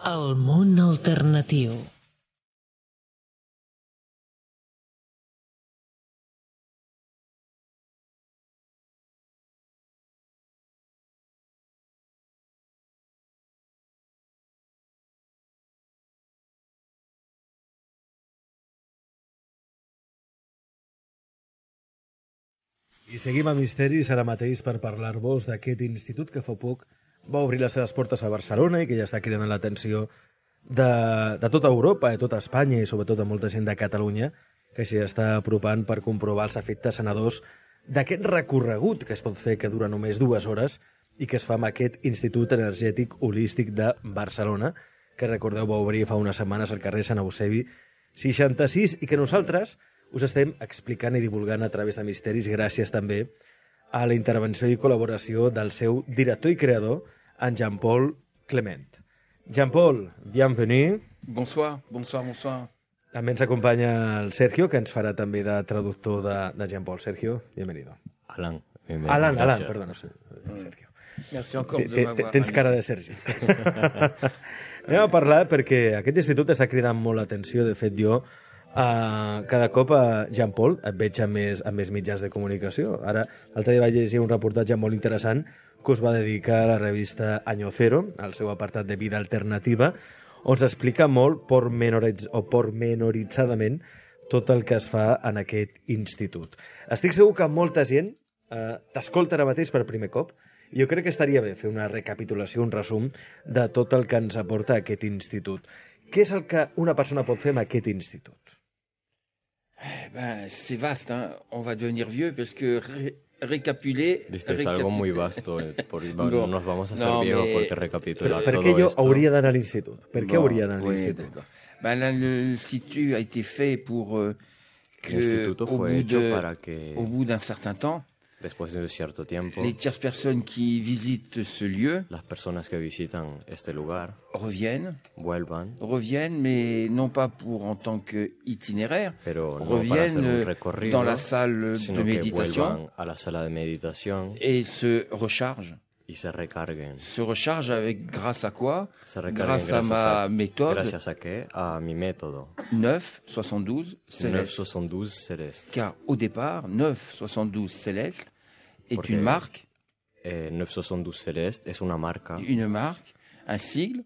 El món alternatiu. I seguim a Misteris ara mateix per parlar-vos d'aquest institut que fa poc va obrir les seves portes a Barcelona i que ja està cridant l'atenció de tota Europa, de tota Espanya i sobretot de molta gent de Catalunya, que s'hi està apropant per comprovar els efectes sanadors d'aquest recorregut que es pot fer, que dura només 2 hores i que es fa amb aquest Institut Energètic Holístic de Barcelona, que recordeu va obrir fa unes setmanes al carrer Sant Eusebi 66 i que nosaltres us estem explicant i divulgant a través de Misteris gràcies també a la intervenció i col·laboració del seu director i creador, en Jean-Paul Clement. Jean-Paul, bienvenue. Bonsoir, bonsoir, bonsoir. També ens acompanya el Sergio, que ens farà també de traductor de Jean-Paul. Sergio, bienvenido. Alan, perdona, Sergio. Merci encore de m'avoir Tens cara de Sergi. Anem a parlar perquè aquest institut està cridant molt l'atenció. De fet, jo cada cop a Jean-Paul et veig amb més mitjans de comunicació. Ara, l'altre dia vaig llegir un reportatge molt interessant que us va dedicar a la revista Año Cero, al seu apartat de vida alternativa, on s'explica molt pormenoritzadament tot el que es fa en aquest institut. Estic segur que molta gent t'escolta ara mateix per primer cop i jo crec que estaria bé fer una recapitulació, un resum de tot el que ens aporta aquest institut. Què és el que una persona pot fer amb aquest institut? C'est vaste, hein. On va devenir vieux parce que récapuler... Es algo muy vasto, nos vamos a hacer viejos porque recapitular todo esto. ¿Por qué yo hauria d'anar a l'institut? Per què hauria d'anar a l'institut? L'Institut a été fait pour que, au bout d'un certain temps, después de un cierto tiempo, les tierces personnes qui visitent ce lieu, las personas que visitan este lugar, vuelvan, mais non pas en tant qu'itinéraire, pero no reviennent recorrido, dans la salle de méditation, a la sala de meditación et se rechargent. Y se recarguen. Se recharge grâce à quoi? Grâce à ma méthode. Gracias a qué? A mi método. 972 Céleste. Car au départ, 972 Céleste est une marque. 972 Céleste es una marca. Une marque, un sigle.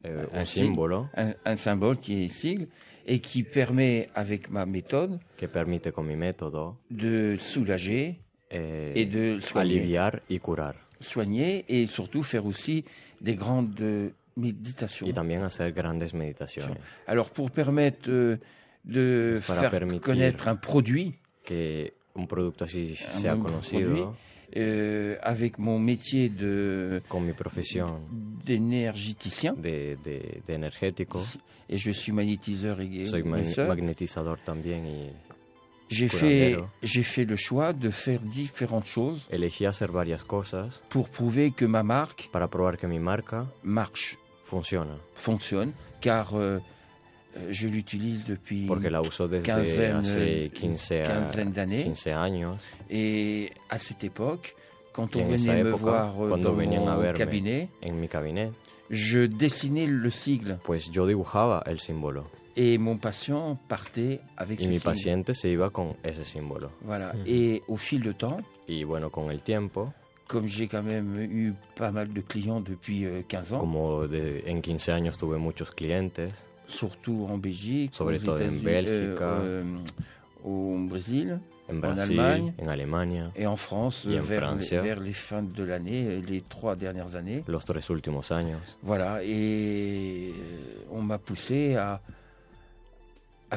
Un símbolo. Un symbole qui est sigle et qui permet avec ma méthode. Que permite con mi método. De soulager. Et de soigner. Aliviar y curar. Soigner et surtout faire aussi des grandes méditations. Y también hacer grandes meditaciones. Alors pour permettre de faire connaître un produit, que un producto así sea conocido, avec mon métier con mi profesión d'énergéticien, de energético, et je suis magnétiseur et soy magnetizador también y j'ai fait le choix de faire différentes choses. Elegí hacer varias cosas pour prouver que ma marque, para probar que mi marca marche, fonctionne, car je l'utilise depuis porque la uso desde hace 15 años. Et à cette époque, quand on venait me voir dans mon cabinet, en mi cabinet, je dessinais le sigle. Pues yo dibujaba el símbolo. Et mon patient partait avec ce simbolo. Y mi sigle. paciente se iba con ese símbolo. Voilà. Et au fil du temps, y bueno, con el tiempo, comme j'ai quand même eu pas mal de clients depuis 15 ans, como en 15 años tuve muchos clientes, surtout en Belgique, sobre todo en Bélgica, au Brésil, en Brasil, en Alemania, et en France, vers les fins de l'année, les 3 dernières années. Los 3 últimos años. Voilà, et on m'a poussé à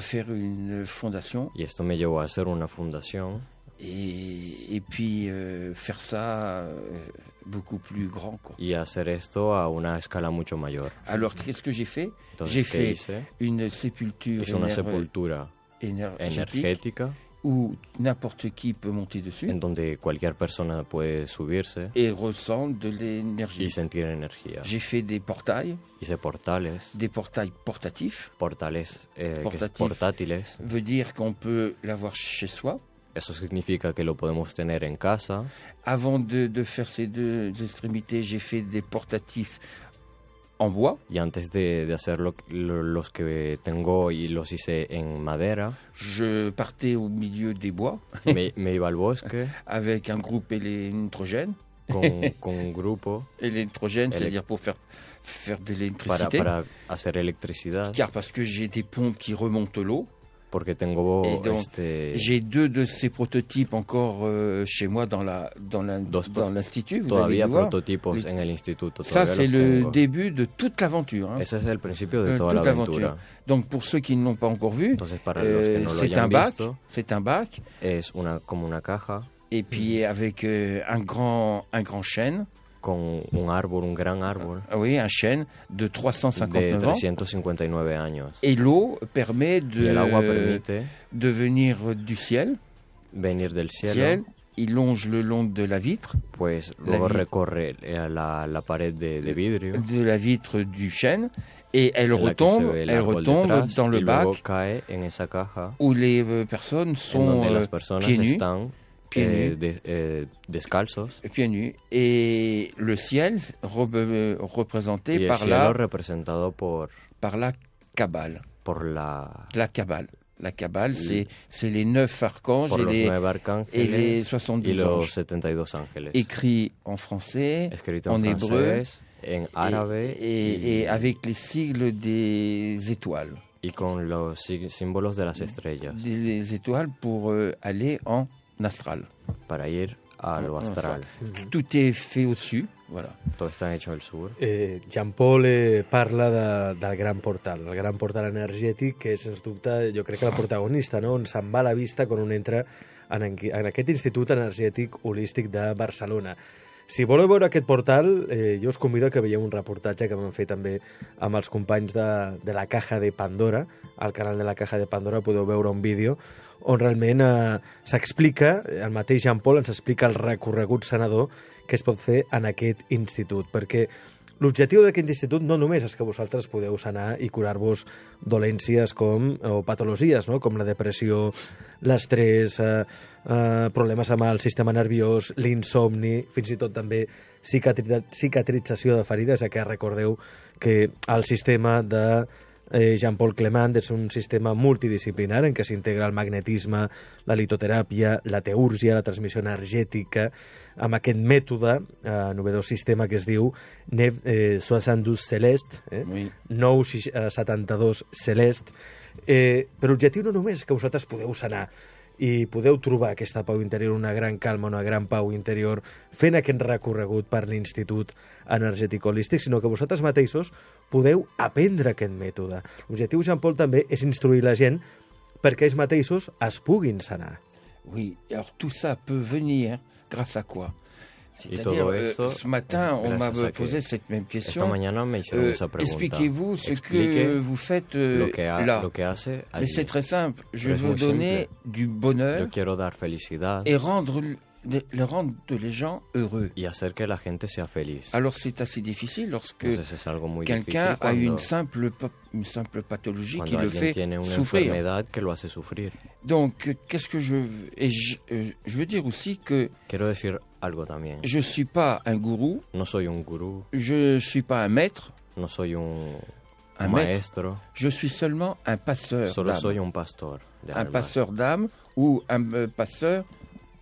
faire une fondation. Y esto me llevó a hacer una fundación. Et puis faire ça beaucoup plus grand, quoi. Y hacer esto a una escala mucho mayor. Alors, qu'est-ce que j'ai fait? Entonces, j'ai fait une sépulture energética où n'importe qui peut monter dessus. En donde cualquier persona puede subirse. Et ressent de l'énergie. Y sentir energía. J'ai fait des portails. Hice portales. Des portails portatifs. Portales portátiles. Veut dire qu'on peut l'avoir chez soi. Eso significa que lo podemos tener en casa. Avant de faire ces 2 extrémités, j'ai fait des portatifs en bois. Y antes de hacer los que tengo y los hice en madera, je partais au milieu des bois me iba al bosque avec un groupe électrogène. con un grupo Électrogène, c'est-à-dire pour faire de l'électricité. para hacer electricidad. Car parce que j'ai des pompes qui remontent l'eau. Porque tengo j'ai 2 de ces prototypes encore chez moi dans l'institut. Todavía prototipos en el instituto. Ça, c'est le début de toute l'aventure. Hein. Ese es el principio de toda la aventura. Donc, pour ceux qui ne l'ont pas encore vu, c'est un bac. Es como una caja. Et puis avec un grand chêne. Con un gran árbol. Oui, un chêne de 359 de 359 años. Et l'eau permet el agua permite de venir du ciel. Venir del cielo. Il longe le long de la vitre. Pues luego recorre la pared de vidrio. De la vitre du chêne. Et elle retombe dans le bac. Cae en esa caja. Où les personnes sont pieds nus. Descalzos. Pieds nus. Et le ciel représenté par la Kabbale. La Kabbale. La Kabbale, c'est les 9 archanges et les 72 anges. Écrit en français, en hébreu, en árabe et avec les sigles des étoiles. Y con los símbolos de las estrellas. Des étoiles pour aller en astral. Para ir a lo astral. Tout est fait au-dessus. Voilà. Todo está hecho al sur. Jean-Paul parla del gran portal energètic, que és, sens dubte, jo crec que el protagonista, no? On se'n va a la vista quan un entra en aquest Institut Energètic Holístic de Barcelona. Si voleu veure aquest portal, jo us convido a que veieu un reportatge que vam fer també amb els companys de la Caja de Pandora. Al canal de la Caja de Pandora podeu veure un vídeo on realment s'explica, el mateix Jean-Paul ens explica el recorregut sanador que es pot fer en aquest institut, perquè l'objectiu d'aquest institut no només és que vosaltres podeu sanar i curar-vos dolències o patologies, no? Com la depressió, l'estrès, problemes amb el sistema nerviós, l'insomni, fins i tot també cicatrització de ferides, ja que recordeu que el sistema de Jean-Paul Clement és un sistema multidisciplinar en què s'integra el magnetisme, la litoteràpia, la teúrgia, la transmissió energètica, amb aquest mètode, novedós sistema que es diu 972 Celeste, 972 Celeste, però l'objectiu no només és que vosaltres podeu sanar i podeu trobar aquesta pau interior, una gran calma, una gran pau interior, fent aquest recorregut per l'Institut Energètic Holístic, sinó que vosaltres mateixos podeu aprendre aquest mètode. L'objectiu, Jean-Paul, també és instruir la gent perquè ells mateixos es puguin sanar. Oui, alors tout ça peut venir grâce à quoi? C'est-à-dire, ce matin, on m'a posé cette même question. Expliquez-vous ce que vous faites là. Mais c'est très simple. Je veux donner du bonheur et rendre les gens heureux. Y hacer que la gente sea feliz. Alors c'est assez difficile lorsque quelqu'un a une simple pathologie qui le fait souffrir. Donc qu'est-ce que je veux dire aussi que quiero decir algo también. Je suis pas un gourou. No soy un gurú. Je suis pas un maître. No soy un maestro. Je suis seulement un passeur Solo d'âme. soy un pastor de almas. Un passeur d'âme ou un passeur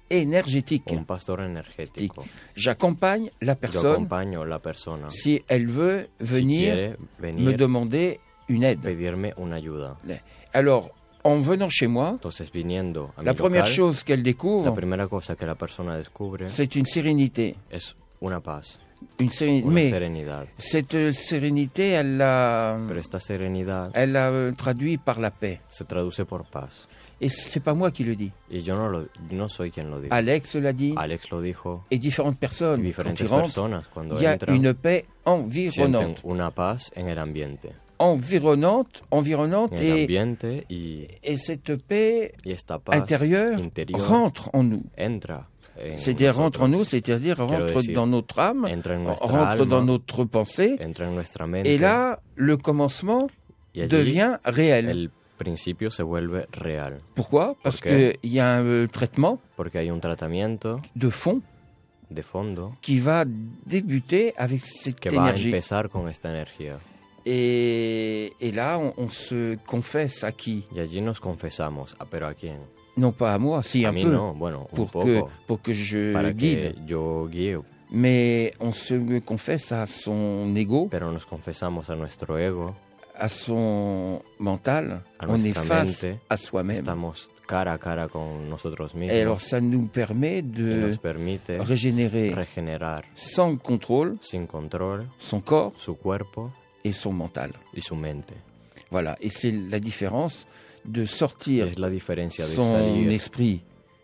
énergétique. Un pastor energético. J'accompagne la personne. Yo acompaño la persona. Si elle veut venir me demander une aide. Pedirme una ayuda. Alors, en venant chez moi, entonces, viniendo a la première chose qu'elle découvre, la primera cosa que la persona descubre, c'est une sérénité. Es una paz. Une serenidad. Cette sérénité, elle la traduit par la paix. Se traduce por paz. Et c'est pas moi qui le dis. Y yo no soy quien lo digo. Alex l'a dit. Alex lo dijo. Et différentes personnes. Y diferentes personas cuando il y a une paix environnante. Una paz en el ambiente. Environnante et cette paix intérieure rentre en nous. C'est-à-dire rentre en nous, c'est-à-dire rentre dans notre âme, rentre dans notre pensée. Et là, le commencement devient réel. El principio se vuelve real. Pourquoi? Parce qu'il y a un traitement Porque hay un tratamiento de fond de fondo, qui va débuter avec cette que énergie. va a empezar con esta energía. Et là, on se confesse à qui? Y allí nos confesamos, pero ¿a quién? Non pas à moi, si a un mí peu, no, bueno, un pour que je para guide. Que yo guíe. Mais on se confesse à son ego, pero nos confesamos a nuestro ego, à son mental, on est face à soi-même. Estamos cara a cara con nosotros mismos. Et alors ça nous permet de regenerar sans contrôle, sin control, son corps, su cuerpo et son mental. Y su mente. Voilà, et c'est la différence de sortir son salir esprit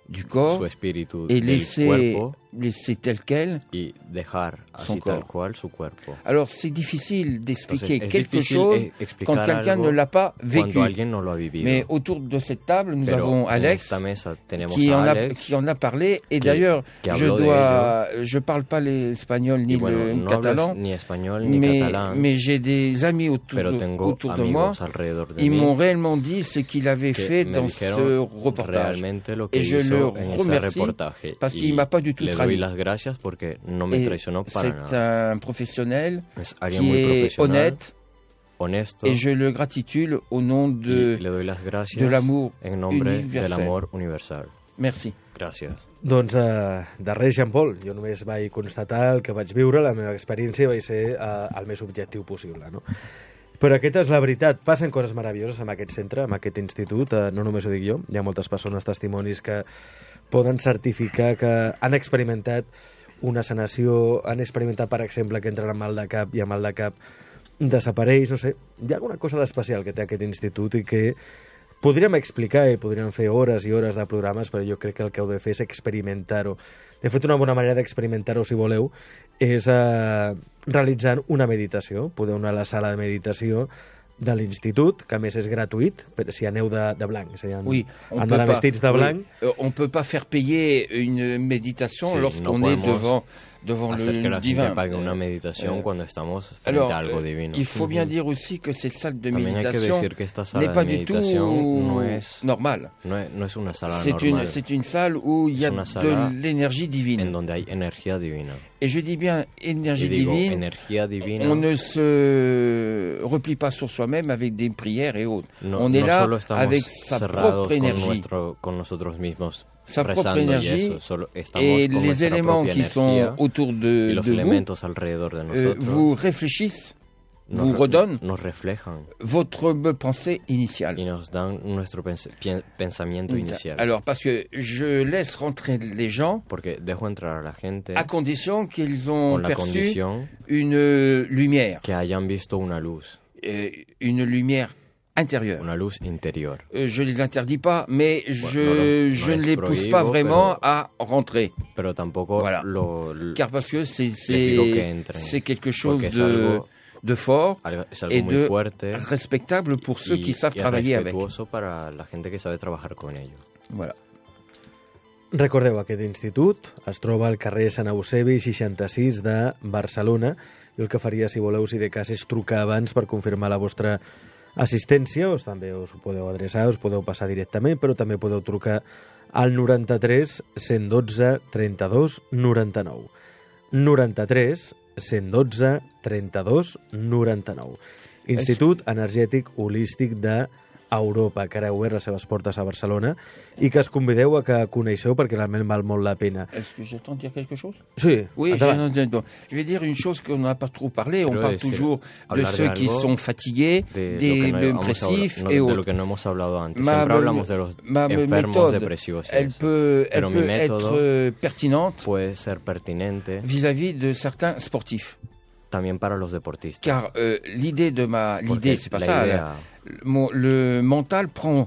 du corps su espíritu et del cuerpo, laisser tel quel y dejar son así corps. Tal cual su cuerpo. Alors c'est difficile d'expliquer Entonces, quelque chose quand quelqu'un ne l'a pas vécu. No lo ha vivido. Mais autour de cette table, nous Pero avons Alex qui en a parlé. Et d'ailleurs, je parle pas l'espagnol ni le catalan, mais j'ai des amis autour de moi. Ils m'ont réellement dit ce qu'il avait fait dans ce reportage. Et je le remercie parce qu'il m'a pas du tout trahi. C'est un professionnel qui est honnête. Honesto, et je le gratitule au nom de l'amour universal. Merci. Gràcies. Doncs, darrer, Jean-Paul, jo només vaig constatar el que vaig viure, la meva experiència va ser el més objectiu possible, no? Però aquesta és la veritat. Passen coses meravelloses amb aquest centre, amb aquest institut, no només ho dic jo, hi ha moltes persones, testimonis que poden certificar que han experimentat una sanació, han experimentat, per exemple, que entren amb mal de cap i amb mal de cap desapareix, no sé. Hi ha alguna cosa d'especial que té aquest institut i que podríem explicar i podríem fer hores i hores de programes, però jo crec que el que heu de fer és experimentar-ho. De fet, una bona manera d'experimentar-ho, si voleu, és realitzant una meditació. Podeu anar a la sala de meditació de l'institut, que a més és gratuït, si aneu de blanc. Oui, on peut peut pas faire payer une méditation lorsqu'on est devant le divin. Una meditación cuando estamos frente a algo divino. Il faut bien dire aussi que cette salle de méditation n'est pas du tout normale. No es una sala normal. C'est une salle où il y a de l'énergie divine. En donde hay energía divina. Et je dis bien énergie divine. On ne se replie pas sur soi-même avec des prières et autres. On est là avec sa propre énergie. Con nosotros mismos. Sa propre énergie et les éléments qui sont autour de vous vous réfléchissent, vous redonnent votre pensée initiale. Alors, parce que je laisse rentrer les gens à condition qu'ils ont perçu une lumière. Une lumière intérieure. Una luz interior. Je les interdis pas, mais je ne les pousse pas vraiment à rentrer. Pero tampoco voilà. Car parce que c'est quelque chose de fort et de respectable pour ceux qui savent travailler avec. Para la gente que sabe trabajar con ello. Voilà. Recordeu, aquest institut es troba al carrer Sant Eusebi 66 de Barcelona, i el que faria, si voleu, si de cas, és trucar abans per confirmar la vostra assistència, també us podeu adreçar, us podeu passar directament, però també podeu trucar al 93 112 32 99. 93 112 32 99. Institut Energètic Holístic d'Europa, que ara ha obert les seves portes a Barcelona i que es convideu a que coneixeu perquè realment val molt la pena. Est-ce que j'attends dire quelque chose? Sí. Oui, je vais dire une chose qu'on n'a pas trop parlé. On parle toujours de ceux qui sont fatigués, des dépressifs et autres. De lo que no hemos hablado antes. Siempre hablamos de los enfermos depresivos. Elle peut être pertinente. Puede ser pertinente vis-à-vis de certains sportifs. También para los deportistas. Car l'idée, c'est pas ça. Le mental prend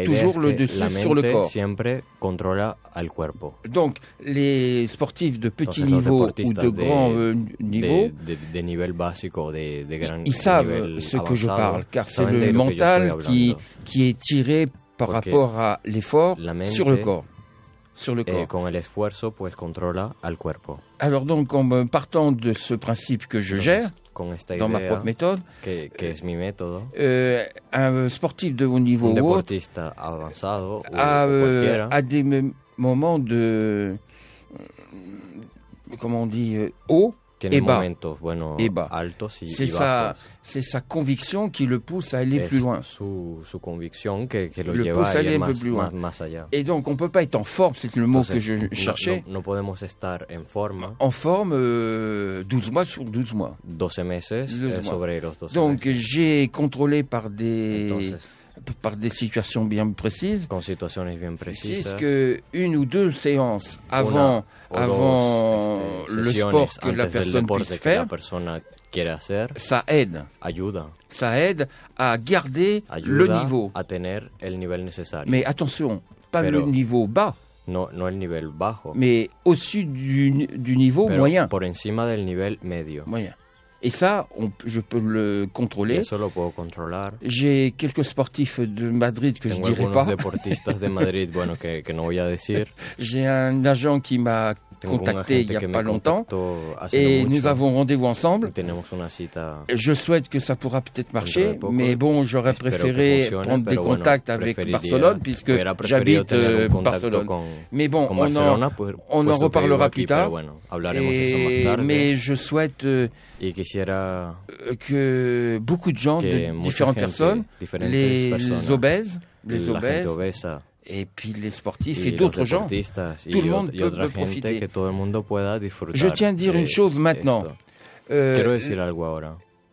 toujours le dessus sur le corps. Siempre controla al cuerpo. Donc, les sportifs de petit niveau ou de grand niveau, de nivel básico, de gran ils savent ce que je parle, car c'est le mental qui est tiré par rapport à l'effort sur le corps. Sur le corps. Con el esfuerzo, pues controla al cuerpo. Alors donc, en partant de ce principe que je gère, dans ma propre méthode, que es mi método, un sportif de haut niveau ou autre, avanzado, à des moments comment on dit, haut et bas. Altos y bajos. C'est sa conviction qui le pousse à aller plus loin. Su convicción que lo lleva a ir más allá. Et donc, on ne peut pas être en forme, c'est le mot que je cherchais. No podemos estar en forma. En forme 12 mois sur 12 mois. 12 meses sobre los 12 Donc, j'ai contrôlé par des situations bien précises. Con situaciones bien precisas. Que une ou deux séances avant le sport que la personne puisse faire, ça aide. Ça aide à garder le niveau. A tener el nivel necesario. Mais attention, pas le niveau bas. No el nivel bajo. Mais au-dessus du niveau moyen. Por encima del nivel medio. Moyen. Et ça, je peux le contrôler. Eso lo puedo controlar. J'ai quelques sportifs de Madrid que je dirai pas. Deportistas de Madrid, bueno, que no voy a decir. J'ai un agent qui m'a contacté il y a pas longtemps et nous avons rendez-vous ensemble. Je souhaite que ça pourra peut-être marcher, mais bon, j'aurais préféré prendre des contacts avec Barcelone puisque j'habite Barcelone. Mais bon, on en reparlera plus tard. Mais je souhaite que beaucoup de gens, de différentes personnes, les obèses, et puis les sportifs et d'autres gens, tout le monde peut profiter. Je tiens à dire une chose maintenant.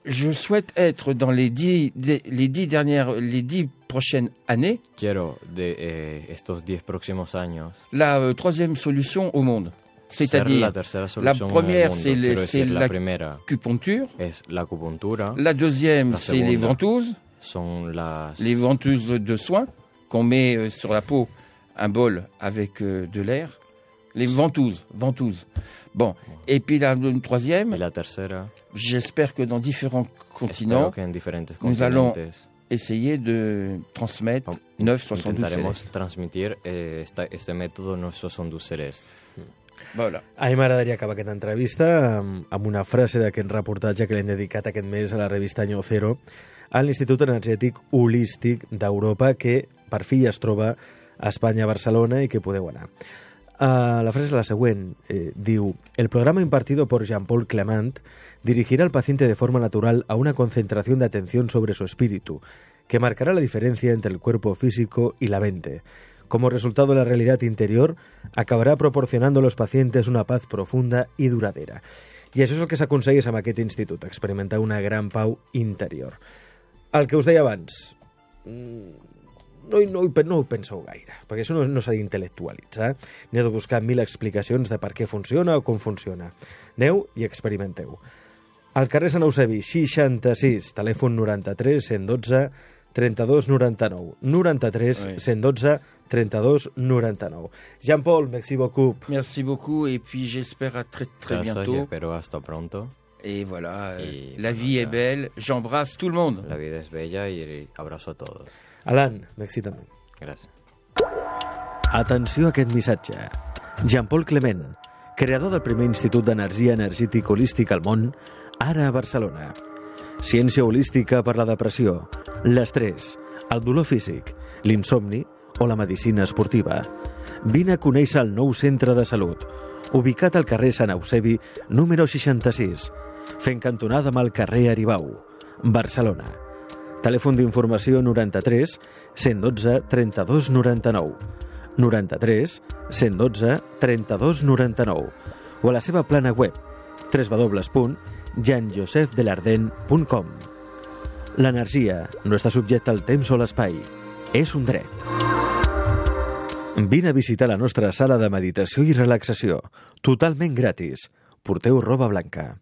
Je souhaite être dans les 10 prochaines années la troisième solution au monde. C'est-à-dire, la première, c'est l'acupuncture. La deuxième, c'est les ventouses. Les ventouses de soins qu'on met sur la peau, un bol avec de l'air. Les ventouses. Bon, et puis la troisième, j'espère que dans différents continents, nous allons essayer de transmettre 972 Celeste. Transmitir este método 972 Celeste. Voilà. A mi m'agradaria acabar aquesta entrevista amb una frase d'aquest reportatge que l'hem dedicat aquest mes a la revista Año Cero a l'Institut Energètic Holístic d'Europa, que per fi es troba a Espanya, a Barcelona, i que podeu anar. La frase es la següent. Diu: el programa impartido por Jean-Paul Clement dirigirá al paciente de forma natural a una concentración de atención sobre su espíritu, que marcará la diferencia entre el cuerpo físico y la mente. Como resultado, la realidad interior acabarà proporcionando a los pacientes una paz profunda i duradera. I això és el que s'aconsegueix amb aquest institut, experimentar una gran pau interior. El que us deia abans, no ho penseu gaire, perquè això no s'ha d'intel·lectualitzar, ni ha de buscar 1000 explicacions de per què funciona o com funciona. Aneu i experimenteu. Al carrer Sant Eusebi, 66, telèfon 93 112 32 99. 93 112 32 99. Jean-Paul, merci beaucoup. Merci beaucoup, et puis j'espère à très bientôt. Pero hasta pronto. Et voilà, la vie est belle, j'embrasse tout le monde. La vida es bella y abrazo a todos. Alan, merci també. Gràcies. Atenció a aquest missatge. Jean-Paul Clement, creador del primer institut d'energia energètic holístic al món, ara a Barcelona. Ciència holística per la depressió, l'estrès, el dolor físic, l'insomni o la medicina esportiva. Vine a conèixer el nou centre de salut, ubicat al carrer Sant Eusebi, número 66, fent cantonada amb el carrer Aribau, Barcelona. Telèfon d'informació 93 112 32 99, 93 112 32 99, o a la seva plana web www.jeanjosephdelarden.com. L'energia no està subjecta al temps o l'espai, és un dret. Vine a visitar la nostra sala de meditació i relaxació, totalment gratis. Porteu roba blanca.